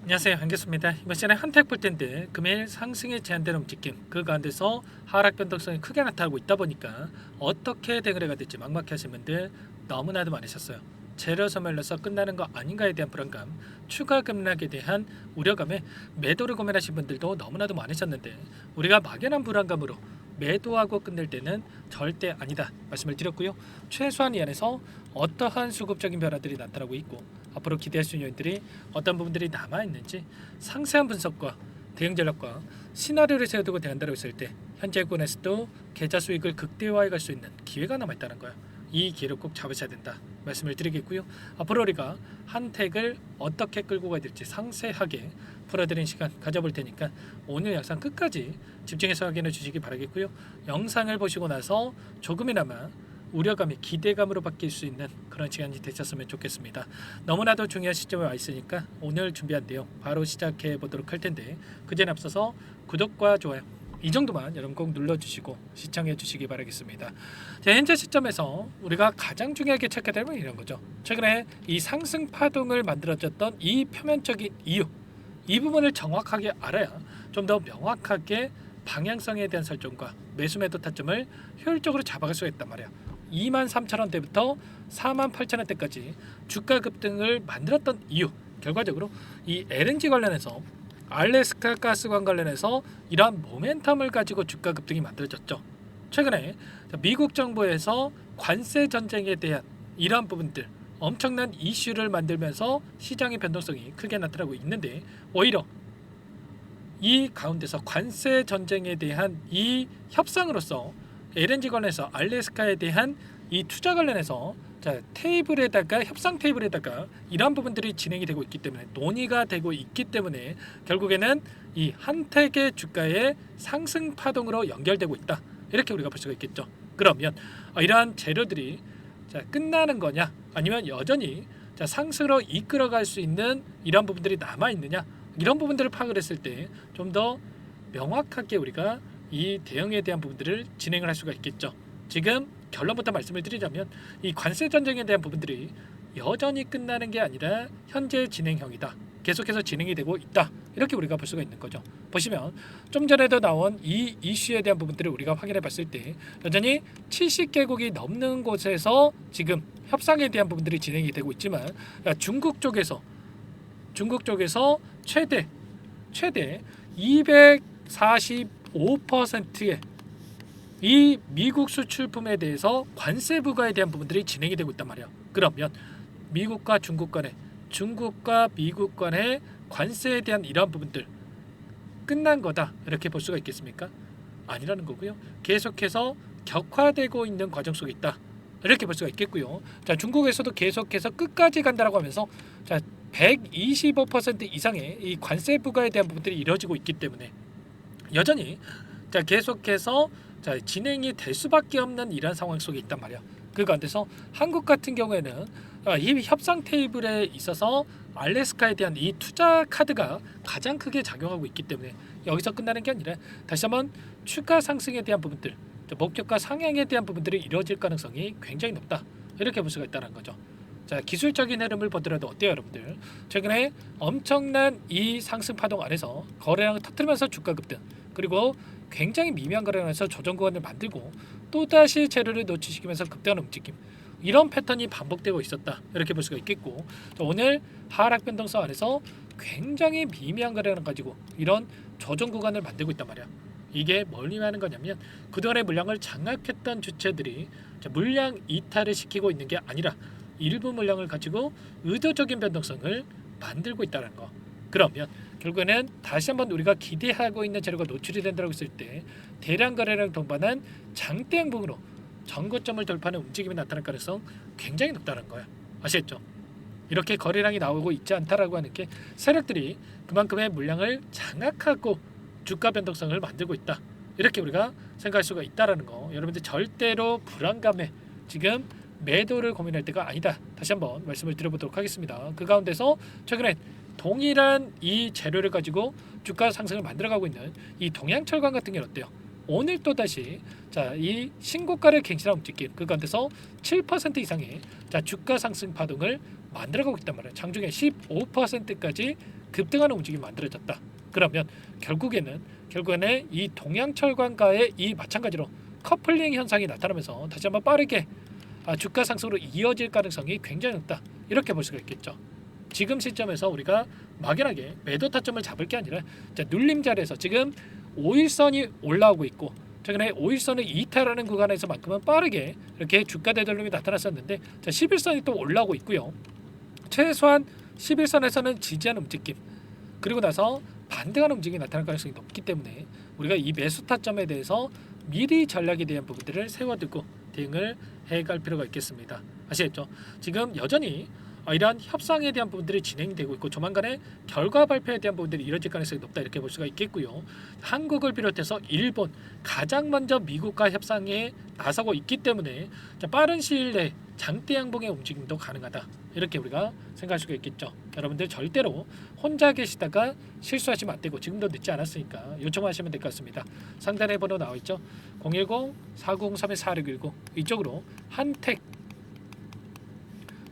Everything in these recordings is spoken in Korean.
안녕하세요, 한교수입니다. 이번 시간에 한택 볼 텐데 금일 상승에 제한되는 움직임, 그 가운데서 하락 변동성이 크게 나타나고 있다 보니까 어떻게 대응을 해야 될지 막막해 하신 분들 너무나도 많으셨어요. 재료 소멸로서 끝나는 거 아닌가에 대한 불안감, 추가 급락에 대한 우려감에 매도를 고민하신 분들도 너무나도 많으셨는데, 우리가 막연한 불안감으로 매도하고 끝낼 때는 절대 아니다 말씀을 드렸고요. 최소한 이 안에서 어떠한 수급적인 변화들이 나타나고 있고 앞으로 기대할 수 있는 요인들이 어떤 부분들이 남아있는지 상세한 분석과 대응 전략과 시나리오를 세워두고 대한다고 했을 때 현재권에서도 계좌 수익을 극대화해 갈 수 있는 기회가 남아있다는 거예요. 이 기회를 꼭 잡으셔야 된다 말씀을 드리겠고요. 앞으로 우리가 한택을 어떻게 끌고 가야 될지 상세하게 풀어드리는 시간 가져볼 테니까 오늘 영상 끝까지 집중해서 확인해 주시기 바라겠고요. 영상을 보시고 나서 조금이나마 우려감이 기대감으로 바뀔 수 있는 그런 시간이 되셨으면 좋겠습니다. 너무나도 중요한 시점에 와 있으니까 오늘 준비한 내용 바로 시작해 보도록 할 텐데, 그전에 앞서서 구독과 좋아요 이 정도만 여러분 꼭 눌러주시고 시청해 주시기 바라겠습니다. 자, 현재 시점에서 우리가 가장 중요하게 체크해야 되는 이런 거죠. 최근에 이 상승 파동을 만들어졌던 이 표면적인 이유, 이 부분을 정확하게 알아야 좀 더 명확하게 방향성에 대한 설정과 매수 매도 타점을 효율적으로 잡아갈 수가 있단 말이야. 23,000원대부터 48,000원대까지 주가 급등을 만들었던 이유, 결과적으로 이 LNG 관련해서 알래스카 가스관 관련해서 이러한 모멘텀을 가지고 주가 급등이 만들어졌죠. 최근에 미국 정부에서 관세 전쟁에 대한 이러한 부분들 엄청난 이슈를 만들면서 시장의 변동성이 크게 나타나고 있는데, 오히려 이 가운데서 관세 전쟁에 대한 이 협상으로서 LNG 관련해서 알래스카에 대한 이 투자 관련해서 테이블에다가 협상 테이블에다가 이러한 부분들이 진행이 되고 있기 때문에, 논의가 되고 있기 때문에 결국에는 이 한택의 주가의 상승 파동으로 연결되고 있다, 이렇게 우리가 볼 수가 있겠죠. 그러면 이러한 재료들이 끝나는 거냐, 아니면 여전히 상승으로 이끌어갈 수 있는 이러한 부분들이 남아 있느냐, 이런 부분들을 파악을 했을 때 좀 더 명확하게 우리가 이 대응에 대한 부분들을 진행을 할 수가 있겠죠. 지금 결론부터 말씀을 드리자면 이 관세 전쟁에 대한 부분들이 여전히 끝나는 게 아니라 현재 진행형이다, 계속해서 진행이 되고 있다, 이렇게 우리가 볼 수가 있는 거죠. 보시면 좀 전에도 나온 이 이슈에 대한 부분들을 우리가 확인해 봤을 때 여전히 70개국이 넘는 곳에서 지금 협상에 대한 부분들이 진행이 되고 있지만, 중국 쪽에서 최대 245%의 이 미국 수출품에 대해서 관세 부과에 대한 부분들이 진행이 되고 있단 말이야. 그러면 미국과 중국 간의, 중국과 미국 간의 관세에 대한 이러한 부분들 끝난 거다, 이렇게 볼 수가 있겠습니까? 아니라는 거고요. 계속해서 격화되고 있는 과정 속에 있다, 이렇게 볼 수가 있겠고요. 자, 중국에서도 계속해서 끝까지 간다라고 하면서 125% 이상의 이 관세 부과에 대한 부분들이 이루어지고 있기 때문에 여전히 계속해서 진행이 될 수밖에 없는 이런 상황 속에 있단 말이야. 그 가운데서 한국 같은 경우에는 이 협상 테이블에 있어서 알래스카에 대한 이 투자 카드가 가장 크게 작용하고 있기 때문에 여기서 끝나는 게 아니라 다시 한번 추가 상승에 대한 부분들, 목표가 상향에 대한 부분들이 이루어질 가능성이 굉장히 높다, 이렇게 볼 수가 있다는 거죠. 자, 기술적인 흐름을 보더라도 어때요, 여러분들? 최근에 엄청난 이 상승 파동 안에서 거래량을 터뜨리면서 주가 급등, 그리고 굉장히 미미한 거래량에서 조정 구간을 만들고 또다시 재료를 놓치시키면서 급등하는 움직임, 이런 패턴이 반복되고 있었다, 이렇게 볼 수가 있겠고, 오늘 하락 변동성 안에서 굉장히 미미한 거래량 가지고 이런 조정 구간을 만들고 있단 말이야. 이게 뭘 의미하는 거냐면 그동안의 물량을 장악했던 주체들이 물량 이탈을 시키고 있는 게 아니라 일부 물량을 가지고 의도적인 변동성을 만들고 있다는 거. 그러면 결국에는 다시 한번 우리가 기대하고 있는 재료가 노출이 된다고 했을 때 대량 거래량 동반한 장대 행봉으로 전고점을 돌파하는 움직임이 나타날 가능성 굉장히 높다는 거야. 아시겠죠? 이렇게 거래량이 나오고 있지 않다라고 하는 게 세력들이 그만큼의 물량을 장악하고 주가 변동성을 만들고 있다, 이렇게 우리가 생각할 수가 있다라는 거. 여러분들 절대로 불안감에 지금 매도를 고민할 때가 아니다, 다시 한번 말씀을 드려보도록 하겠습니다. 그 가운데서 최근에 동일한 이 재료를 가지고 주가 상승을 만들어가고 있는 이 동양철강 같은 경우는 어때요? 오늘 또다시 이 신고가를 갱신한 움직임, 그 가운데서 7% 이상의 주가 상승 파동을 만들어가고 있단 말이에요. 장중에 15%까지 급등하는 움직임이 만들어졌다. 그러면 결국에는 이 동양철강과의 이 마찬가지로 커플링 현상이 나타나면서 다시 한번 빠르게 주가 상승으로 이어질 가능성이 굉장히 높다. 이렇게 볼 수가 있겠죠. 지금 시점에서 우리가 막연하게 매도 타점을 잡을 게 아니라 눌림 자리에서 지금 5일선이 올라오고 있고 최근에 5일선을 이탈하는 구간에서만큼은 빠르게 이렇게 주가 되돌림이 나타났었는데 11선이 또 올라오고 있고요. 최소한 11선에서는 지지하는 움직임 그리고 나서 반등하는 움직임이 나타날 가능성이 높기 때문에 우리가 이 매수 타점에 대해서 미리 전략에 대한 부분들을 세워두고 대응을 해갈 필요가 있겠습니다. 아시겠죠? 지금 여전히 이러한 협상에 대한 부분들이 진행되고 있고 조만간에 결과 발표에 대한 부분들이 이뤄질 가능성이 높다 이렇게 볼 수가 있겠고요. 한국을 비롯해서 일본 가장 먼저 미국과 협상에 나서고 있기 때문에 빠른 시일 내에 장대 양봉의 움직임도 가능하다 이렇게 우리가 생각할 수가 있겠죠. 여러분들 절대로 혼자 계시다가 실수하시면 안 되고 지금도 늦지 않았으니까 요청하시면 될 것 같습니다. 상단에 번호 나와 있죠. 010-4903-4619 이쪽으로 한택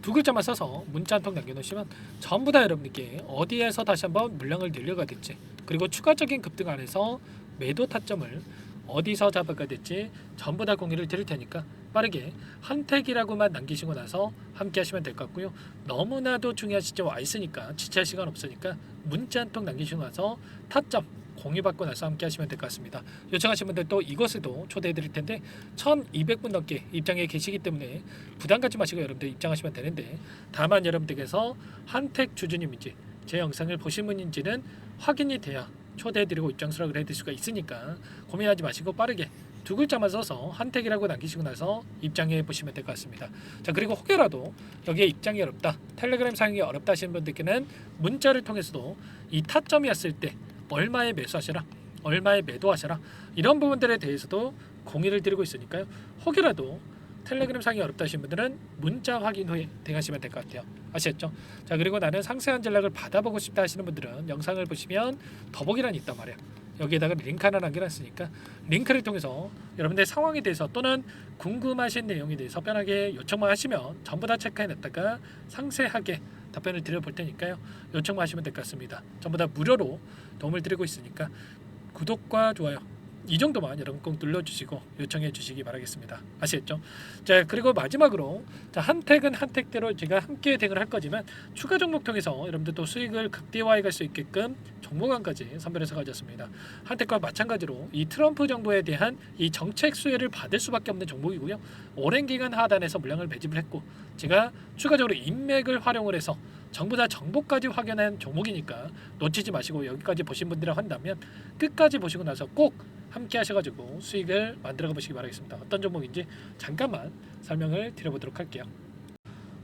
두 글자만 써서 문자 한 통 남겨놓으시면 전부 다 여러분께 어디에서 다시 한번 물량을 늘려가 될지 그리고 추가적인 급등 안에서 매도 타점을 어디서 잡아가 될지 전부 다 공유를 드릴 테니까 빠르게 한택이라고만 남기시고 나서 함께 하시면 될 것 같고요. 너무나도 중요한 시점 와 있으니까 지체할 시간 없으니까 문자 한 통 남기시고 나서 타점 공유받고 나서 함께 하시면 될 것 같습니다. 요청하신 분들 또 이것에도 초대해 드릴 텐데 1200분 넘게 입장해 계시기 때문에 부담 갖지 마시고 여러분들 입장하시면 되는데 다만 여러분들께서 한택 주주님인지 제 영상을 보신 분인지는 확인이 돼야 초대해 드리고 입장 수락을 해드릴 수가 있으니까 고민하지 마시고 빠르게 두 글자만 써서 한택이라고 남기시고 나서 입장해 보시면 될 것 같습니다. 자 그리고 혹여라도 여기에 입장이 어렵다 텔레그램 사용이 어렵다 하시는 분들께는 문자를 통해서도 이 타점이 왔을 때 얼마에 매수하셔라 얼마에 매도하셔라 이런 부분들에 대해서도 공유를 드리고 있으니까요. 혹여라도 텔레그램 상이 어렵다 하시는 분들은 문자 확인 후에 대응하시면 될 것 같아요. 아시겠죠? 자 그리고 나는 상세한 전략을 받아보고 싶다 하시는 분들은 영상을 보시면 더보기란이 있단 말이에요. 여기에다가 링크 하나 남겨놨으니까 링크를 통해서 여러분들의 상황에 대해서 또는 궁금하신 내용에 대해서 편하게 요청만 하시면 전부 다 체크해놨다가 상세하게 답변을 드려볼 테니까요. 요청만 하시면 될 것 같습니다. 전부 다 무료로 도움을 드리고 있으니까 구독과 좋아요 이 정도만 여러분 꼭 눌러주시고 요청해 주시기 바라겠습니다. 아시겠죠? 자 그리고 마지막으로 한택은 한택대로 제가 함께 대응을 할 거지만 추가 종목 통해서 여러분들 또 수익을 극대화해 갈 수 있게끔 종목안까지 선별해서 가졌습니다. 한택과 마찬가지로 이 트럼프 정부에 대한 이 정책 수혜를 받을 수밖에 없는 종목이고요. 오랜 기간 하단에서 물량을 매집을 했고 제가 추가적으로 인맥을 활용을 해서 전부 다 정보까지 확인한 종목이니까 놓치지 마시고 여기까지 보신 분들이라 한다면 끝까지 보시고 나서 꼭 함께 하셔가지고 수익을 만들어 보시기 바라겠습니다. 어떤 종목인지 잠깐만 설명을 드려보도록 할게요.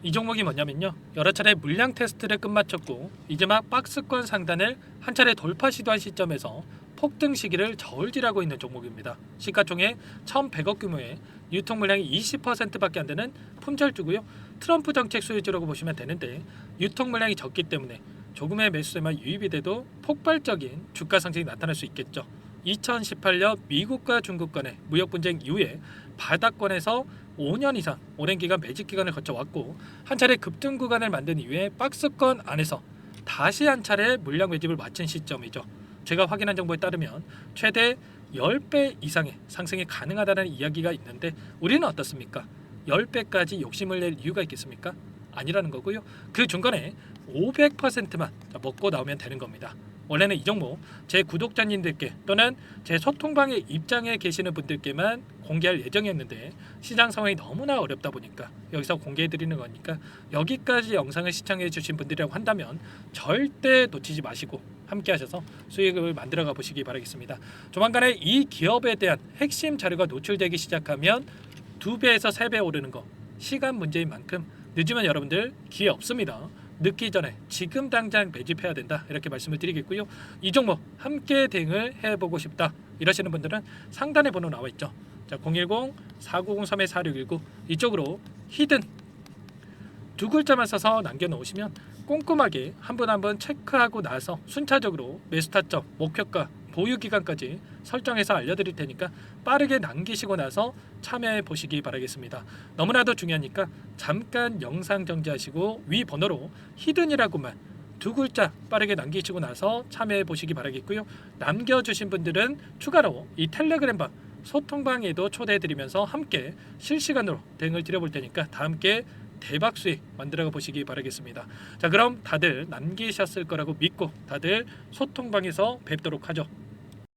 이 종목이 뭐냐면요. 여러 차례 물량 테스트를 끝마쳤고 이제 막 박스권 상단을 한 차례 돌파 시도한 시점에서 폭등 시기를 저울질하고 있는 종목입니다. 시가총액 1,100억 규모의 유통 물량이 20%밖에 안 되는 품절주고요. 트럼프 정책 수혜주라고 보시면 되는데 유통 물량이 적기 때문에 조금의 매수세만 유입이 돼도 폭발적인 주가 상승이 나타날 수 있겠죠. 2018년 미국과 중국 간의 무역 분쟁 이후에 바닥권에서 5년 이상 오랜 기간 매집 기간을 거쳐왔고 한 차례 급등 구간을 만든 이후에 박스권 안에서 다시 한 차례 물량 매집을 마친 시점이죠. 제가 확인한 정보에 따르면 최대 10배 이상의 상승이 가능하다는 이야기가 있는데 우리는 어떻습니까? 10배까지 욕심을 낼 이유가 있겠습니까? 아니라는 거고요. 그 중간에 500%만 먹고 나오면 되는 겁니다. 원래는 이 종목 제 구독자님들께 또는 제 소통방에 입장해 계시는 분들께만 공개할 예정이었는데 시장 상황이 너무나 어렵다 보니까 여기서 공개해 드리는 거니까 여기까지 영상을 시청해 주신 분들이라고 한다면 절대 놓치지 마시고 함께 하셔서 수익을 만들어 가 보시기 바라겠습니다. 조만간에 이 기업에 대한 핵심 자료가 노출되기 시작하면 2배에서 3배 오르는 거 시간 문제인 만큼 늦으면 여러분들 기회 없습니다. 늦기 전에 지금 당장 매집해야 된다 이렇게 말씀을 드리겠고요. 이 종목 함께 대응을 해보고 싶다 이러시는 분들은 상단에 번호 나와 있죠. 자 010-4903-4619 이쪽으로 히든 두 글자만 써서 남겨놓으시면 꼼꼼하게 한 분 한 분 체크하고 나서 순차적으로 매수 타점, 목표가, 보유 기간까지 설정해서 알려드릴 테니까 빠르게 남기시고 나서 참여해 보시기 바라겠습니다. 너무나도 중요하니까 잠깐 영상 정지하시고 위 번호로 히든이라고만 두 글자 빠르게 남기시고 나서 참여해 보시기 바라겠고요. 남겨주신 분들은 추가로 이 텔레그램방 소통방에도 초대해드리면서 함께 실시간으로 대응을 드려볼 테니까 다 함께 대박 수익 만들어 보시기 바라겠습니다. 자, 그럼 다들 남기셨을 거라고 믿고 다들 소통방에서 뵙도록 하죠.